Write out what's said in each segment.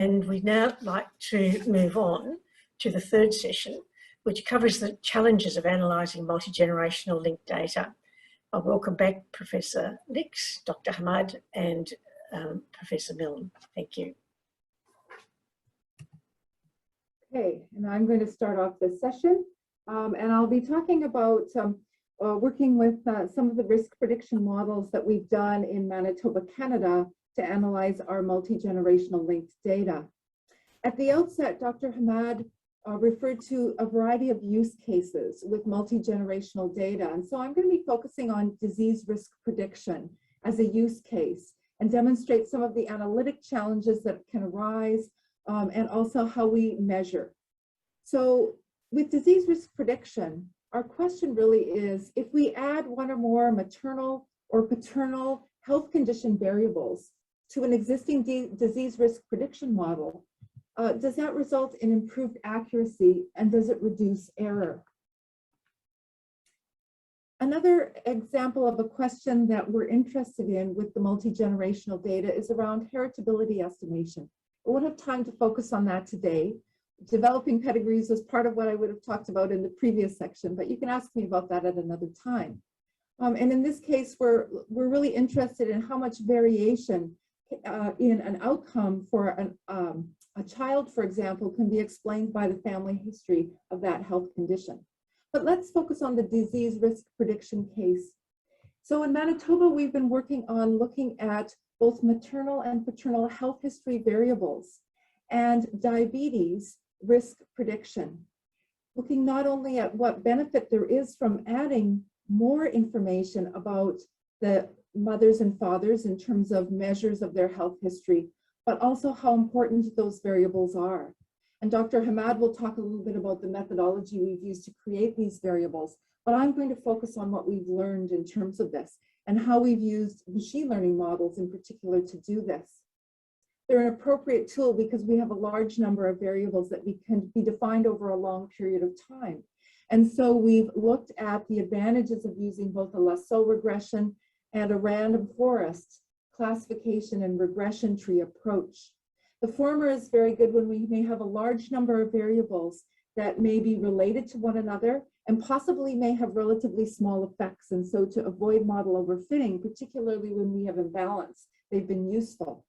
And we'd now like to move on to the third session, which covers the challenges of analysing multi-generational linked data. I welcome back Professor Nix, Dr. Hamad, and Professor Milne. Thank you. Okay, and I'm going to start off this session, and I'll be talking about working with some of the risk prediction models that we've done in Manitoba, Canada, to analyze our multi-generational linked data. At the outset, Dr. Hamad referred to a variety of use cases with multi-generational data, and so I'm going to be focusing on disease risk prediction as a use case and demonstrate some of the analytic challenges that can arise and also how we measure. So with disease risk prediction, our question really is, if we add one or more maternal or paternal health condition variables to an existing disease risk prediction model, does that result in improved accuracy, and does it reduce error? Another example of a question that we're interested in with the multi-generational data is around heritability estimation. I won't have time to focus on that today. Developing pedigrees was part of what I would have talked about in the previous section, but you can ask me about that at another time. And in this case, we're really interested in how much variation in an outcome for a child, for example, can be explained by the family history of that health condition. But let's focus on the disease risk prediction case. So in Manitoba, we've been working on looking at both maternal and paternal health history variables and diabetes risk prediction, looking not only at what benefit there is from adding more information about the mothers and fathers in terms of measures of their health history, but also how important those variables are. And Dr. Hamad will talk a little bit about the methodology we've used to create these variables, but I'm going to focus on what we've learned in terms of this and how we've used machine learning models in particular to do this. They're an appropriate tool because we have a large number of variables that can be defined over a long period of time. And so we've looked at the advantages of using both a lasso regression and a random forest classification and regression tree approach. The former is very good when we may have a large number of variables that may be related to one another and possibly may have relatively small effects. And so to avoid model overfitting, particularly when we have imbalance, they've been useful.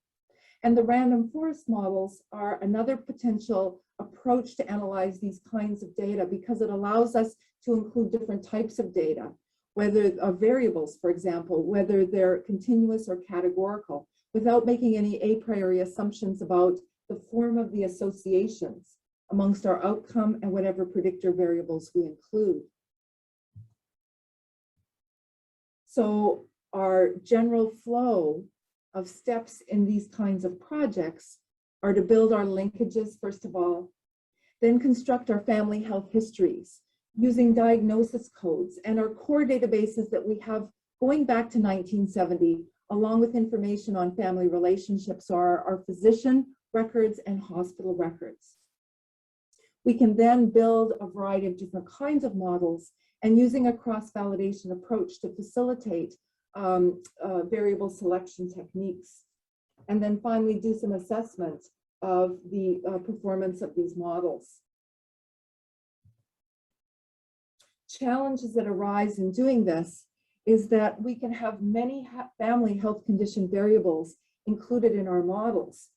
And the random forest models are another potential approach to analyze these kinds of data because it allows us to include different types of data, whether variables, for example, whether they're continuous or categorical, without making any a priori assumptions about the form of the associations amongst our outcome and whatever predictor variables we include. So our general flow of steps in these kinds of projects are to build our linkages, first of all, then construct our family health histories using diagnosis codes and our core databases that we have going back to 1970, along with information on family relationships, are our physician records and hospital records. We can then build a variety of different kinds of models and using a cross-validation approach to facilitate variable selection techniques. And then finally do some assessment of the performance of these models. Challenges that arise in doing this is that we can have many family health condition variables included in our models.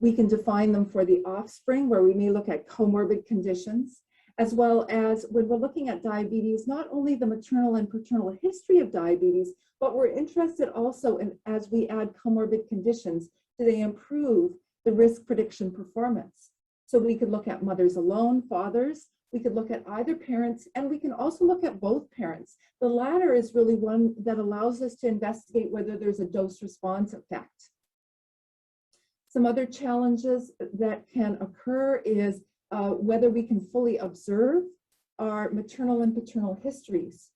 We can define them for the offspring, where we may look at comorbid conditions, as well as when we're looking at diabetes, not only the maternal and paternal history of diabetes, but we're interested also in, as we add comorbid conditions, do they improve the risk prediction performance? So we could look at mothers alone, fathers, we could look at either parents, and we can also look at both parents. The latter is really one that allows us to investigate whether there's a dose-response effect. Some other challenges that can occur is whether we can fully observe our maternal and paternal histories.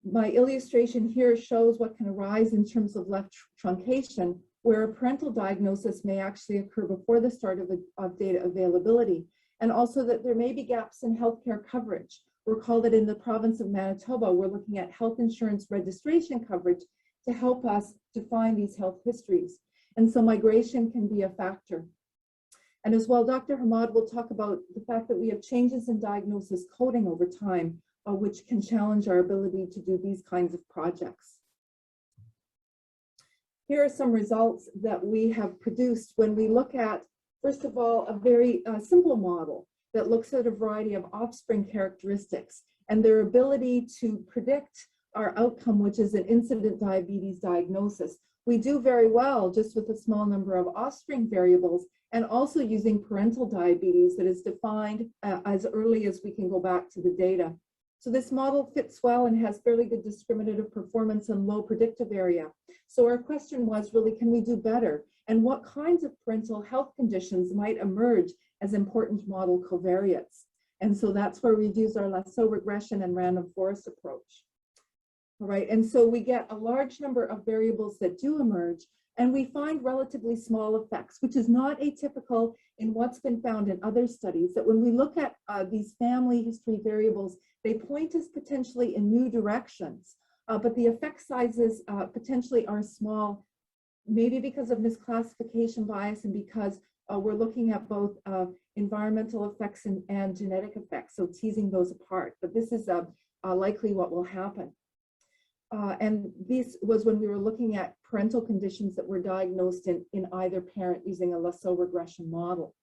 My illustration here shows what can arise in terms of left truncation, where a parental diagnosis may actually occur before the start of data availability, and also that there may be gaps in healthcare coverage. Recall that in the province of Manitoba, we're looking at health insurance registration coverage to help us define these health histories. And so migration can be a factor. And as well, Dr. Hamad will talk about the fact that we have changes in diagnosis coding over time, which can challenge our ability to do these kinds of projects. Here are some results that we have produced when we look at, first of all, a very simple model that looks at a variety of offspring characteristics and their ability to predict our outcome, which is an incident diabetes diagnosis. We do very well just with a small number of offspring variables and also using parental diabetes that is defined as early as we can go back to the data. So this model fits well and has fairly good discriminative performance and low predictive area. So our question was really, can we do better? And what kinds of parental health conditions might emerge as important model covariates? And so that's where we've used our lasso regression and random forest approach. All right, and so we get a large number of variables that do emerge, and we find relatively small effects, which is not atypical in what's been found in other studies, that when we look at these family history variables, they point us potentially in new directions, but the effect sizes potentially are small, maybe because of misclassification bias and because we're looking at both environmental effects and genetic effects, so teasing those apart. But this is likely what will happen. And this was when we were looking at parental conditions that were diagnosed in either parent using a lasso regression model.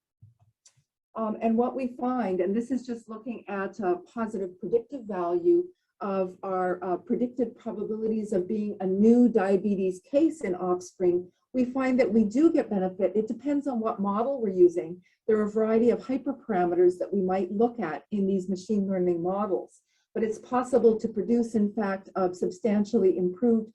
And what we find, and this is just looking at a positive predictive value of our predicted probabilities of being a new diabetes case in offspring, we find that we do get benefit. It depends on what model we're using. There are a variety of hyperparameters that we might look at in these machine learning models, but it's possible to produce, in fact, substantially improved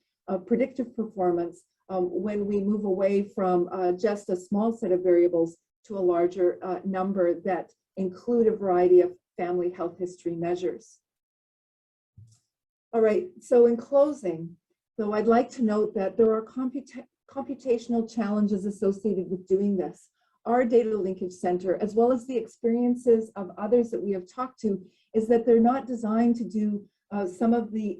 predictive performance when we move away from just a small set of variables to a larger number that include a variety of family health history measures. All right, so in closing, though, I'd like to note that there are computational challenges associated with doing this. Our data linkage center, as well as the experiences of others that we have talked to, is that they're not designed to do some of the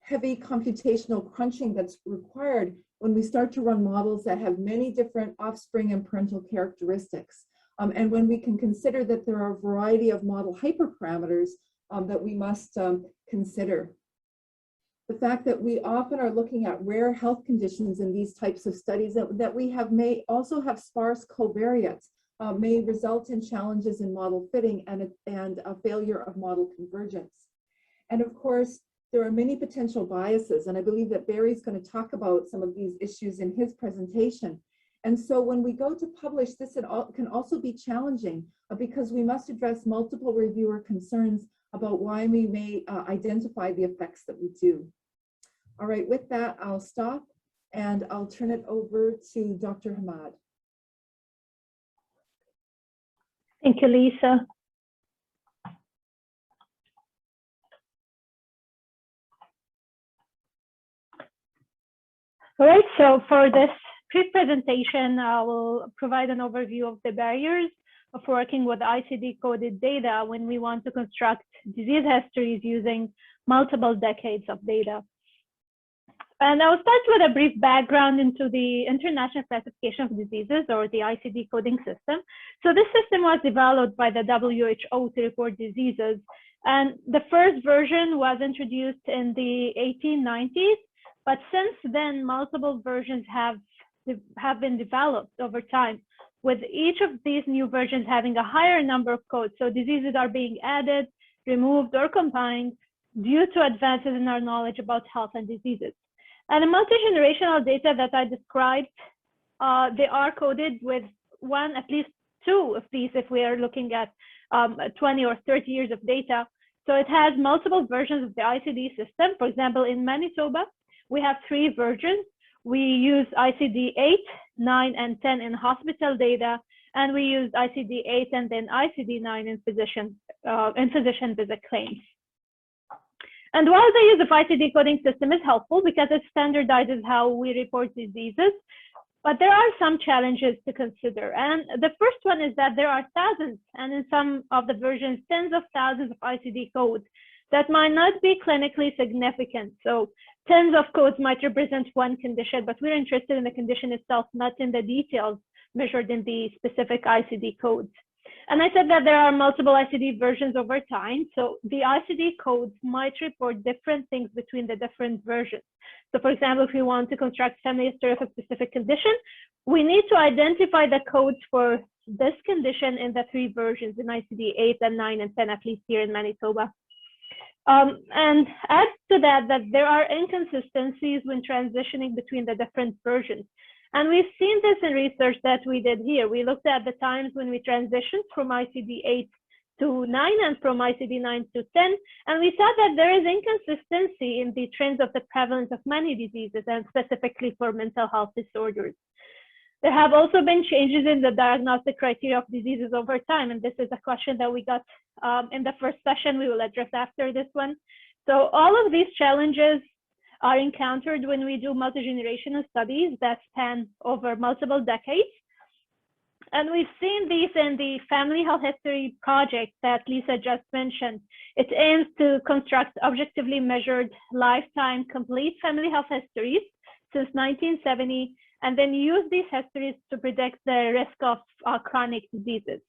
heavy computational crunching that's required when we start to run models that have many different offspring and parental characteristics. And when we can consider that there are a variety of model hyperparameters that we must consider. The fact that we often are looking at rare health conditions in these types of studies that we may also have sparse covariates may result in challenges in model fitting and a failure of model convergence. And of course, there are many potential biases, and I believe that Barry's going to talk about some of these issues in his presentation. And so when we go to publish, this can also be challenging because we must address multiple reviewer concerns about why we may identify the effects that we do. All right, with that, I'll stop and I'll turn it over to Dr. Hamad. Thank you, Lisa. All right, so for this pre-presentation, I will provide an overview of the barriers of working with ICD-coded data when we want to construct disease histories using multiple decades of data. And I'll start with a brief background into the International Classification of Diseases, or the ICD coding system. So this system was developed by the WHO to report diseases. And the first version was introduced in the 1890s, but since then, multiple versions have been developed over time, with each of these new versions having a higher number of codes. So diseases are being added, removed, or combined due to advances in our knowledge about health and diseases. And the multi-generational data that I described, they are coded with at least two of these if we are looking at 20 or 30 years of data. So it has multiple versions of the ICD system. For example, in Manitoba, we have 3 versions. We use ICD-8, 9, and 10 in hospital data, and we use ICD-8 and then ICD-9 in physician visit claims. And while the use of ICD coding system is helpful because it standardizes how we report diseases, but there are some challenges to consider. And the first one is that there are thousands, and in some of the versions, tens of thousands of ICD codes that might not be clinically significant. So tens of codes might represent one condition, but we're interested in the condition itself, not in the details measured in the specific ICD codes. And I said that there are multiple ICD versions over time. So the ICD codes might report different things between the different versions. So for example, if we want to construct family history of a specific condition, we need to identify the codes for this condition in the 3 versions in ICD 8 and 9 and 10, at least here in Manitoba. And add to that there are inconsistencies when transitioning between the different versions. And we've seen this in research that we did here. We looked at the times when we transitioned from ICD 8 to 9 and from ICD 9 to 10, and we saw that there is inconsistency in the trends of the prevalence of many diseases, and specifically for mental health disorders. There have also been changes in the diagnostic criteria of diseases over time, and this is a question that we got in the first session. We will address after this one. So all of these challenges are encountered when we do multi-generational studies that span over multiple decades. And we've seen these in the Family Health History project that Lisa just mentioned. It aims to construct objectively measured lifetime complete family health histories since 1970, and then use these histories to predict the risk of chronic diseases.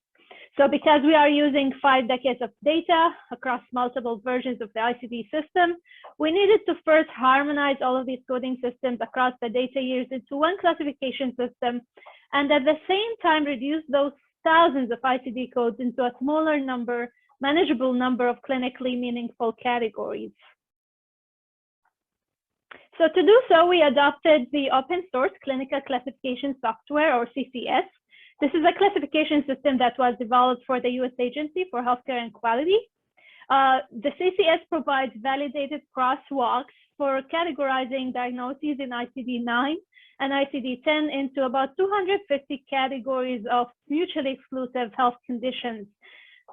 So because we are using 5 decades of data across multiple versions of the ICD system, we needed to first harmonize all of these coding systems across the data years into one classification system, and at the same time reduce those thousands of ICD codes into a smaller number, manageable number of clinically meaningful categories. So to do so, we adopted the open source clinical classification software, or CCS. This is a classification system that was developed for the US Agency for Healthcare and Quality. The CCS provides validated crosswalks for categorizing diagnoses in ICD-9 and ICD-10 into about 250 categories of mutually exclusive health conditions.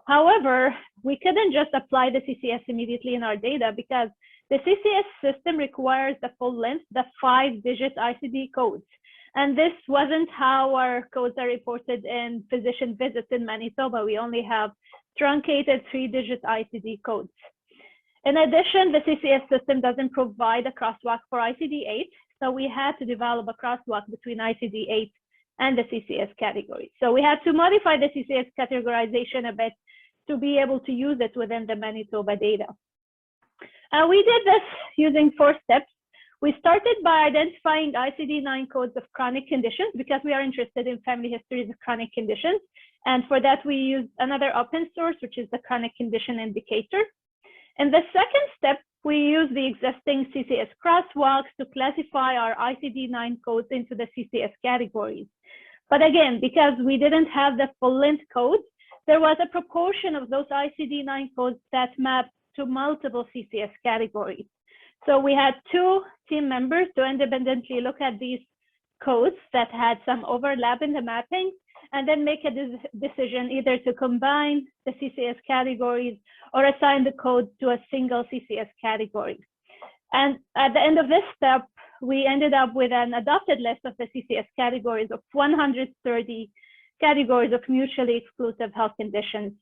However, we couldn't just apply the CCS immediately in our data because the CCS system requires the full length, the 5-digit ICD codes. And this wasn't how our codes are reported in physician visits in Manitoba. We only have truncated 3-digit ICD codes. In addition, the CCS system doesn't provide a crosswalk for ICD-8, so we had to develop a crosswalk between ICD-8 and the CCS category. So we had to modify the CCS categorization a bit to be able to use it within the Manitoba data. We did this using 4 steps. We started by identifying ICD-9 codes of chronic conditions because we are interested in family histories of chronic conditions. And for that, we used another open source, which is the chronic condition indicator. In the second step, we used the existing CCS crosswalks to classify our ICD-9 codes into the CCS categories. But again, because we didn't have the full length codes, there was a proportion of those ICD-9 codes that mapped to multiple CCS categories. So we had 2 team members to independently look at these codes that had some overlap in the mapping, and then make a decision either to combine the CCS categories or assign the code to a single CCS category. And at the end of this step, we ended up with an adopted list of the CCS categories of 130 categories of mutually exclusive health conditions.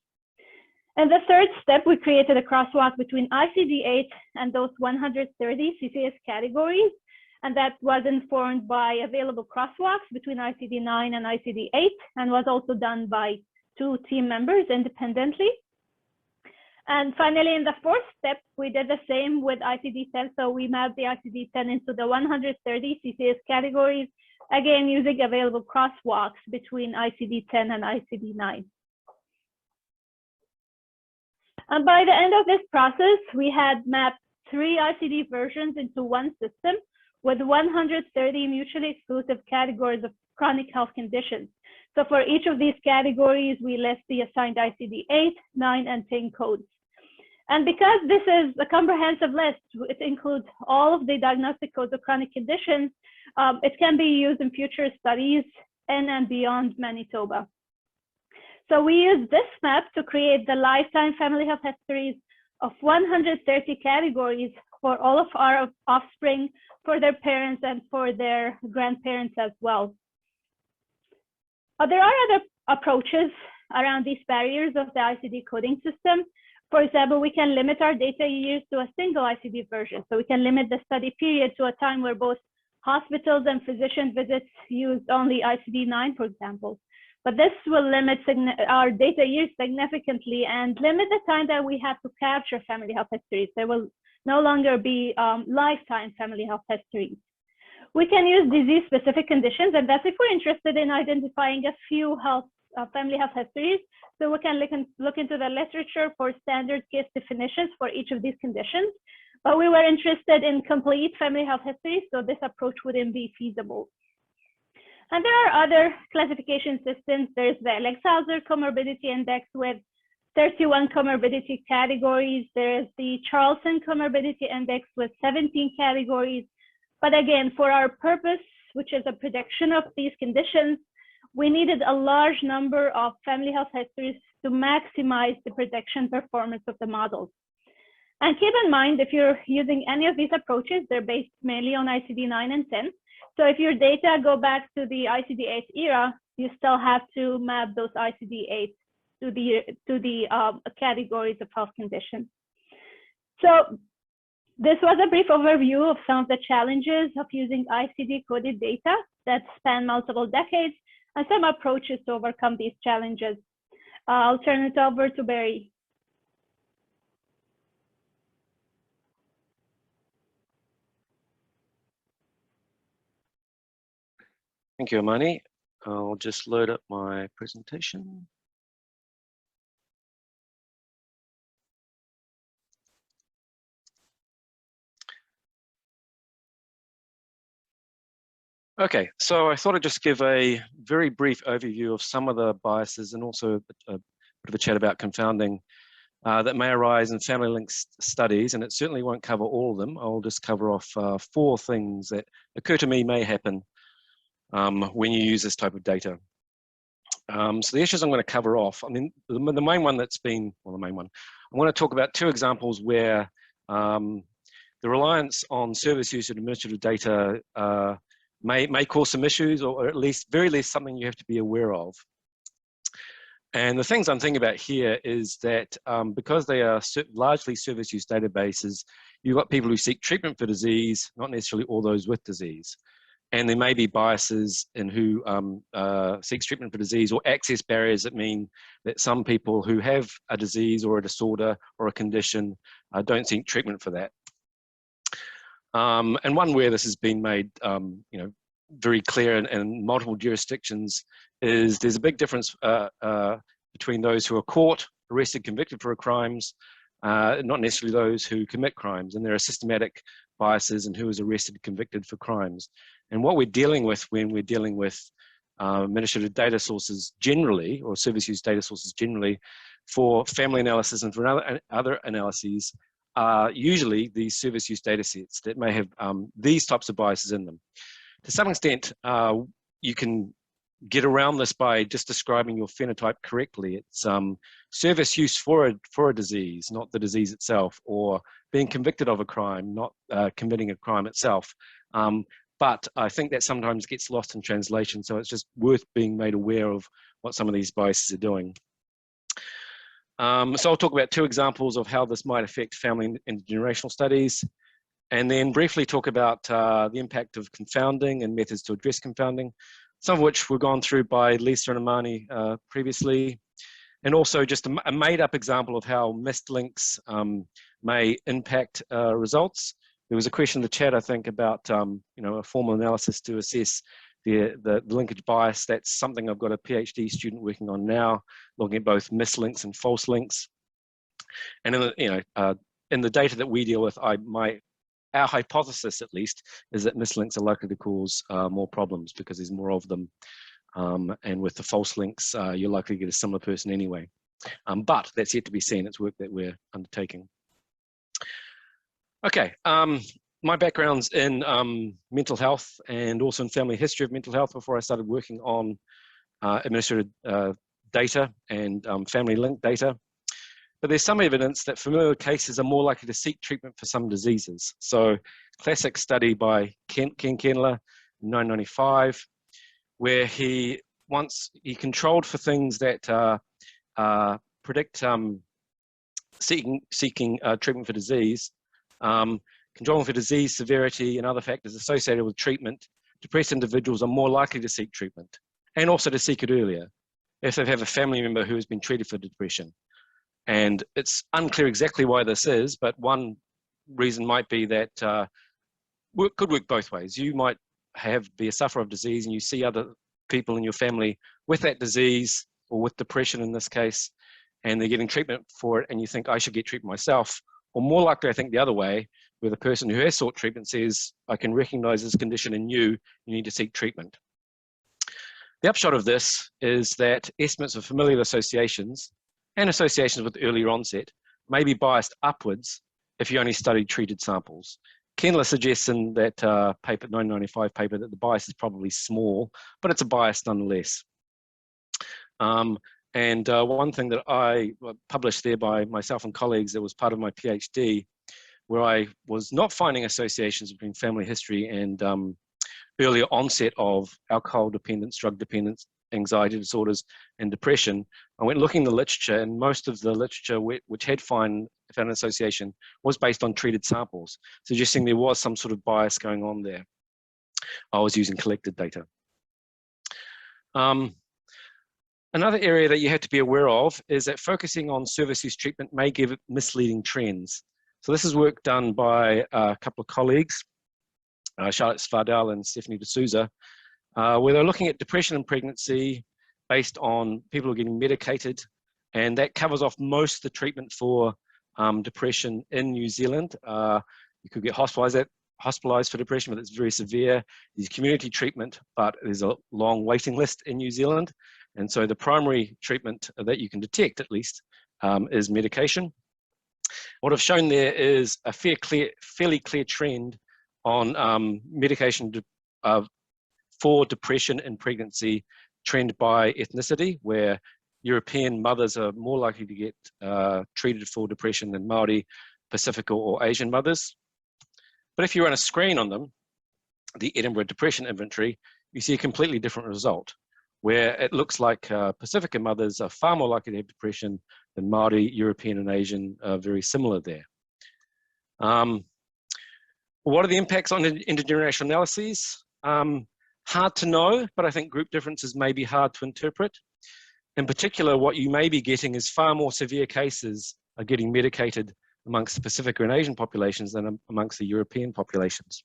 In the third step, we created a crosswalk between ICD-8 and those 130 CCS categories, and that was informed by available crosswalks between ICD-9 and ICD-8, and was also done by 2 team members independently. And finally, in the fourth step, we did the same with ICD-10, so we mapped the ICD-10 into the 130 CCS categories, again using available crosswalks between ICD-10 and ICD-9. And by the end of this process, we had mapped 3 ICD versions into one system with 130 mutually exclusive categories of chronic health conditions. So for each of these categories, we list the assigned ICD-8, 9, and 10 codes. And because this is a comprehensive list, it includes all of the diagnostic codes of chronic conditions, it can be used in future studies in and beyond Manitoba. So we use this map to create the lifetime family health histories of 130 categories for all of our offspring, for their parents, and for their grandparents as well. There are other approaches around these barriers of the ICD coding system. For example, we can limit our data years to a single ICD version. So we can limit the study period to a time where both hospitals and physician visits used only ICD-9, for example. But this will limit our data use significantly and limit the time that we have to capture family health histories. There will no longer be lifetime family health histories. We can use disease-specific conditions, and that's if we're interested in identifying a few family health histories. So we can look into the literature for standard case definitions for each of these conditions. But we were interested in complete family health histories, so this approach wouldn't be feasible. And there are other classification systems. There's the Alexander Comorbidity Index with 31 comorbidity categories. There's the Charlson Comorbidity Index with 17 categories. But again, for our purpose, which is a prediction of these conditions, we needed a large number of family health histories to maximize the prediction performance of the models. And keep in mind, if you're using any of these approaches, they're based mainly on ICD-9 and 10. So if your data go back to the ICD-8 era, you still have to map those ICD-8 to the categories of health conditions. So this was a brief overview of some of the challenges of using ICD-coded data that span multiple decades and some approaches to overcome these challenges. I'll turn it over to Barry. Thank you, Amani. I'll just load up my presentation. Okay, so I thought I'd just give a very brief overview of some of the biases and also a bit of a chat about confounding that may arise in family link studies, and it certainly won't cover all of them. I'll just cover off 4 things that occur to me may happen when you use this type of data. So the issues I'm going to cover off, I mean, the main one that's been, well, the main one, I want to talk about 2 examples where the reliance on service use and administrative data may cause some issues, or at least, very least, something you have to be aware of. And the things I'm thinking about here is that because they are largely service use databases, you've got people who seek treatment for disease, not necessarily all those with disease. And there may be biases in who seeks treatment for disease, or access barriers that mean that some people who have a disease or a disorder or a condition don't seek treatment for that. And one where this has been made very clear in multiple jurisdictions is there's a big difference between those who are caught, arrested, convicted for crimes, not necessarily those who commit crimes. And there are systematic biases in who is arrested, convicted for crimes. And what we're dealing with when we're dealing with administrative data sources generally, or service use data sources generally, for family analysis and for other analyses, are usually these service use data sets that may have these types of biases in them. To some extent, you can get around this by just describing your phenotype correctly. It's service use for a disease, not the disease itself, or being convicted of a crime, not committing a crime itself. But I think that sometimes gets lost in translation, so it's just worth being made aware of what some of these biases are doing. So I'll talk about 2 examples of how this might affect family and generational studies, and then briefly talk about the impact of confounding and methods to address confounding, some of which were gone through by Lisa and Amani previously, and also just a made-up example of how missed links may impact results. There was a question in the chat, I think, about a formal analysis to assess the linkage bias. That's something I've got a PhD student working on now, looking at both missed links and false links. And in the data that we deal with, our hypothesis, at least, is that missed links are likely to cause more problems because there's more of them. And with the false links, you're likely to get a similar person anyway. But that's yet to be seen. It's work that we're undertaking. Okay, my background's in mental health and also in family history of mental health before I started working on administrative data and family link data. But there's some evidence that familial cases are more likely to seek treatment for some diseases. So classic study by Ken Kendler in 1995, where he controlled for things that predict seeking treatment for disease, controlling for disease severity and other factors associated with treatment, depressed individuals are more likely to seek treatment, and also to seek it earlier if they have a family member who has been treated for depression. And it's unclear exactly why this is, but one reason might be that could work both ways. You might be a sufferer of disease and you see other people in your family with that disease or with depression in this case, and they're getting treatment for it, and you think, I should get treatment myself. Or more likely, I think the other way, where the person who has sought treatment says, I can recognize this condition in you, you need to seek treatment. The upshot of this is that estimates of familial associations and associations with earlier onset may be biased upwards if you only study treated samples. Kendler suggests in that paper, 1995 paper, that the bias is probably small, but it's a bias nonetheless. One thing that I published there by myself and colleagues that was part of my PhD, where I was not finding associations between family history and earlier onset of alcohol dependence, drug dependence, anxiety disorders, and depression. I went looking in the literature, and most of the literature which had found an association was based on treated samples, suggesting there was some sort of bias going on there. I was using collected data. Another area that you have to be aware of is that focusing on service use treatment may give misleading trends. So this is work done by a couple of colleagues, Charlotte Svardal and Stephanie D'Souza, where they're looking at depression and pregnancy based on people who are getting medicated, and that covers off most of the treatment for depression in New Zealand. You could get hospitalized for depression, but it's very severe. There's community treatment, but there's a long waiting list in New Zealand. And so the primary treatment that you can detect, at least, is medication. What I've shown there is a fairly clear trend on medication for depression in pregnancy, trend by ethnicity, where European mothers are more likely to get treated for depression than Māori, Pacific, or Asian mothers. But if you run a screen on them, the Edinburgh Depression Inventory, you see a completely different result, where it looks like Pacifica mothers are far more likely to have depression than Māori, European, and Asian are very similar there. What are the impacts on intergenerational analyses? Hard to know, but I think group differences may be hard to interpret. In particular, what you may be getting is far more severe cases are getting medicated amongst the Pacific and Asian populations than amongst the European populations.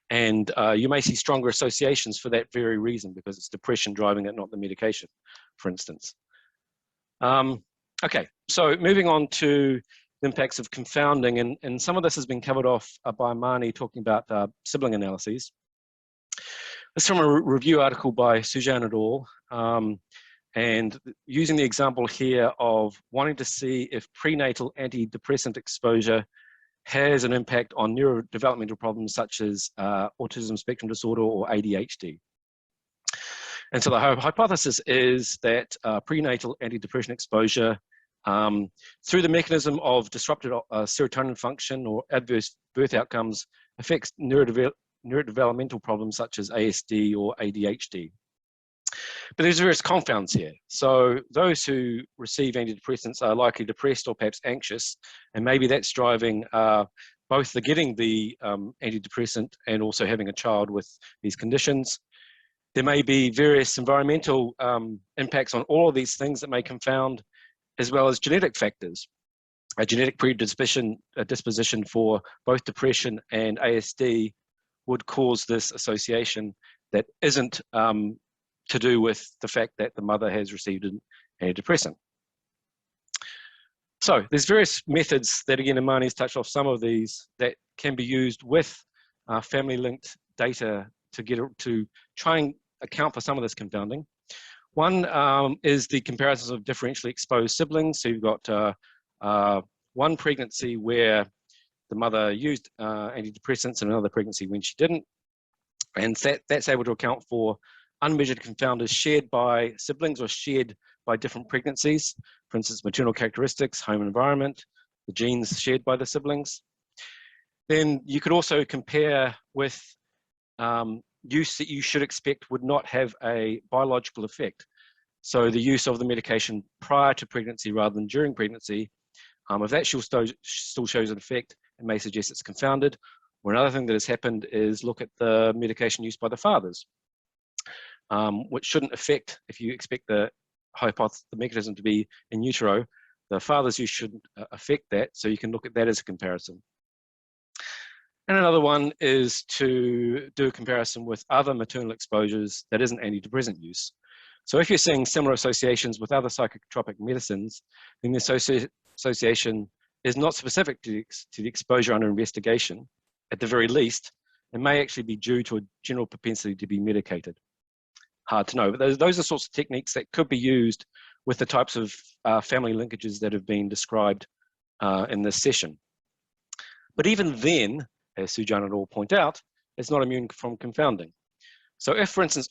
And you may see stronger associations for that very reason, because it's depression driving it, not the medication, for instance. Okay, so moving on to the impacts of confounding, and some of this has been covered off by Amani talking about sibling analyses. This is from a review article by Suzanne et al. And using the example here of wanting to see if prenatal antidepressant exposure has an impact on neurodevelopmental problems such as autism spectrum disorder or ADHD. And so the hypothesis is that prenatal antidepressant exposure through the mechanism of disrupted serotonin function or adverse birth outcomes affects neurodevelopmental problems such as ASD or ADHD. But there's various confounds here. So those who receive antidepressants are likely depressed or perhaps anxious, and maybe that's driving both the getting the antidepressant and also having a child with these conditions. There may be various environmental impacts on all of these things that may confound, as well as genetic factors. A genetic predisposition for both depression and ASD would cause this association that isn't to do with the fact that the mother has received an antidepressant. So there's various methods that, again, Amani's touched off some of these, that can be used with family-linked data to try and account for some of this confounding. One is the comparisons of differentially exposed siblings. So you've got one pregnancy where the mother used antidepressants and another pregnancy when she didn't. And that's able to account for unmeasured confounders shared by siblings or shared by different pregnancies. For instance, maternal characteristics, home environment, the genes shared by the siblings. Then you could also compare with use that you should expect would not have a biological effect. So the use of the medication prior to pregnancy rather than during pregnancy, if that still shows an effect, it may suggest it's confounded. Or another thing that has happened is look at the medication used by the fathers, which shouldn't affect, if you expect the mechanism to be in utero, the father's use shouldn't affect that, so you can look at that as a comparison. And another one is to do a comparison with other maternal exposures that isn't antidepressant use. So if you're seeing similar associations with other psychotropic medicines, then the association is not specific to the exposure under investigation. At the very least, it may actually be due to a general propensity to be medicated. Hard to know, but those are sorts of techniques that could be used with the types of family linkages that have been described in this session. But even then, as Sujan and all point out, it's not immune from confounding. So if, for instance,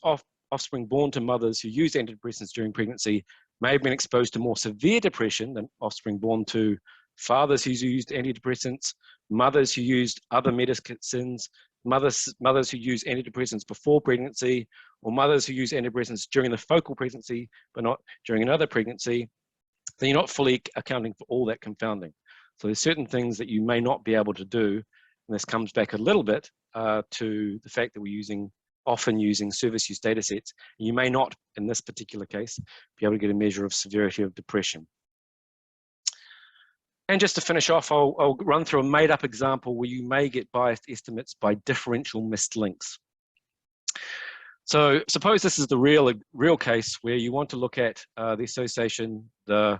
offspring born to mothers who used antidepressants during pregnancy may have been exposed to more severe depression than offspring born to fathers who used antidepressants, mothers who used other medicines, mothers who use antidepressants before pregnancy, or mothers who use antidepressants during the focal pregnancy but not during another pregnancy, then you're not fully accounting for all that confounding. So there's certain things that you may not be able to do, and this comes back a little bit to the fact that we're often using service use data sets. You may not, in this particular case, be able to get a measure of severity of depression. And just to finish off, I'll run through a made-up example where you may get biased estimates by differential missed links. So suppose this is the real case where you want to look at the association, the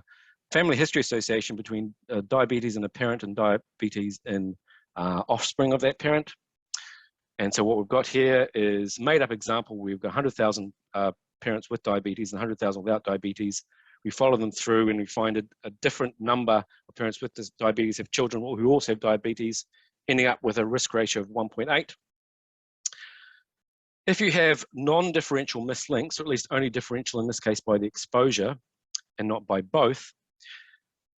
family history association between diabetes in a parent and diabetes in offspring of that parent. And so what we've got here is made-up example. We've got 100,000 parents with diabetes and 100,000 without diabetes. We follow them through and we find a different number of parents with this diabetes have children who also have diabetes, ending up with a risk ratio of 1.8. If you have non-differential mislinks, or at least only differential in this case by the exposure and not by both,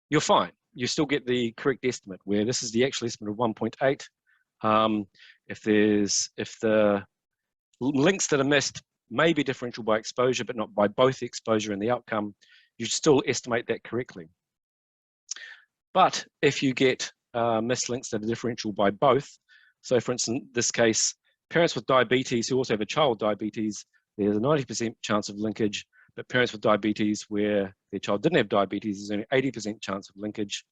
you're fine. You still get the correct estimate, where this is the actual estimate of 1.8. If the links that are missed may be differential by exposure, but not by both the exposure and the outcome, you should still estimate that correctly. But if you get mislinks that are differential by both, so for instance, in this case, parents with diabetes who also have a child with diabetes, there's a 90% chance of linkage, but parents with diabetes where their child didn't have diabetes, there's only 80% chance of linkage.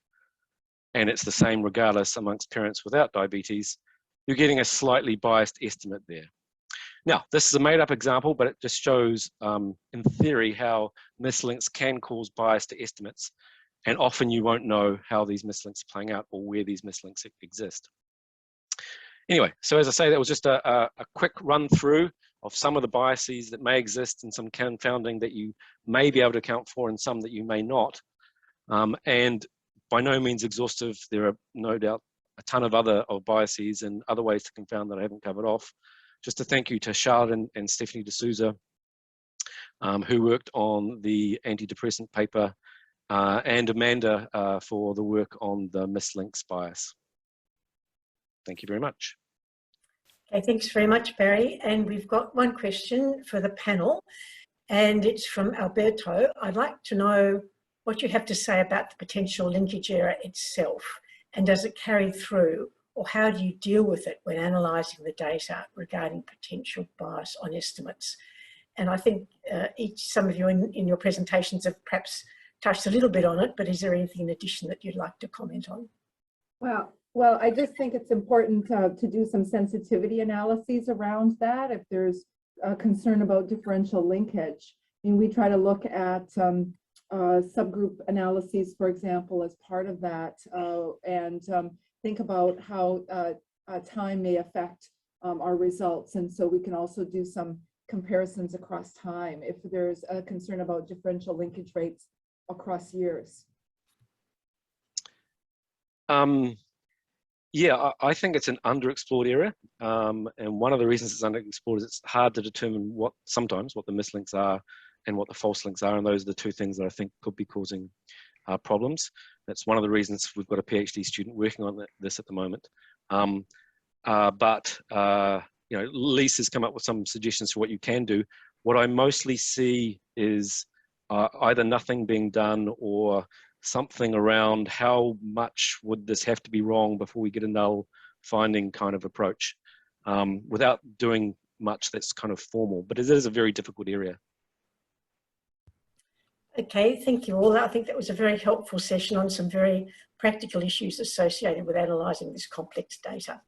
And it's the same regardless amongst parents without diabetes. You're getting a slightly biased estimate there. Now, this is a made-up example, but it just shows, in theory, how mislinks can cause bias to estimates. And often you won't know how these mislinks are playing out or where these mislinks exist. Anyway, so as I say, that was just a quick run through of some of the biases that may exist and some confounding that you may be able to account for and some that you may not. And by no means exhaustive. There are no doubt a ton of other biases and other ways to confound that I haven't covered off. Just a thank you to Charlotte and Stephanie D'Souza, who worked on the antidepressant paper, and Amanda for the work on the mislinks bias. Thank you very much. Okay, thanks very much, Barry. And we've got one question for the panel, and it's from Alberto. I'd like to know what you have to say about the potential linkage error itself, and does it carry through, or how do you deal with it when analysing the data regarding potential bias on estimates? And I think some of you in your presentations have perhaps touched a little bit on it, but is there anything in addition that you'd like to comment on? Well, I just think it's important to do some sensitivity analyses around that if there's a concern about differential linkage. I mean, we try to look at subgroup analyses, for example, as part of that, and think about how time may affect our results. And so we can also do some comparisons across time if there's a concern about differential linkage rates across years. Yeah, I think it's an underexplored area, and one of the reasons it's underexplored is it's hard to determine sometimes what the mislinks are and what the false links are, and those are the two things that I think could be causing problems. That's one of the reasons we've got a PhD student working on this at the moment. You know, Lise has come up with some suggestions for what you can do. What I mostly see is either nothing being done or something around how much would this have to be wrong before we get a null finding kind of approach, without doing much that's kind of formal, but it is a very difficult area. Okay, thank you all. I think that was a very helpful session on some very practical issues associated with analysing this complex data.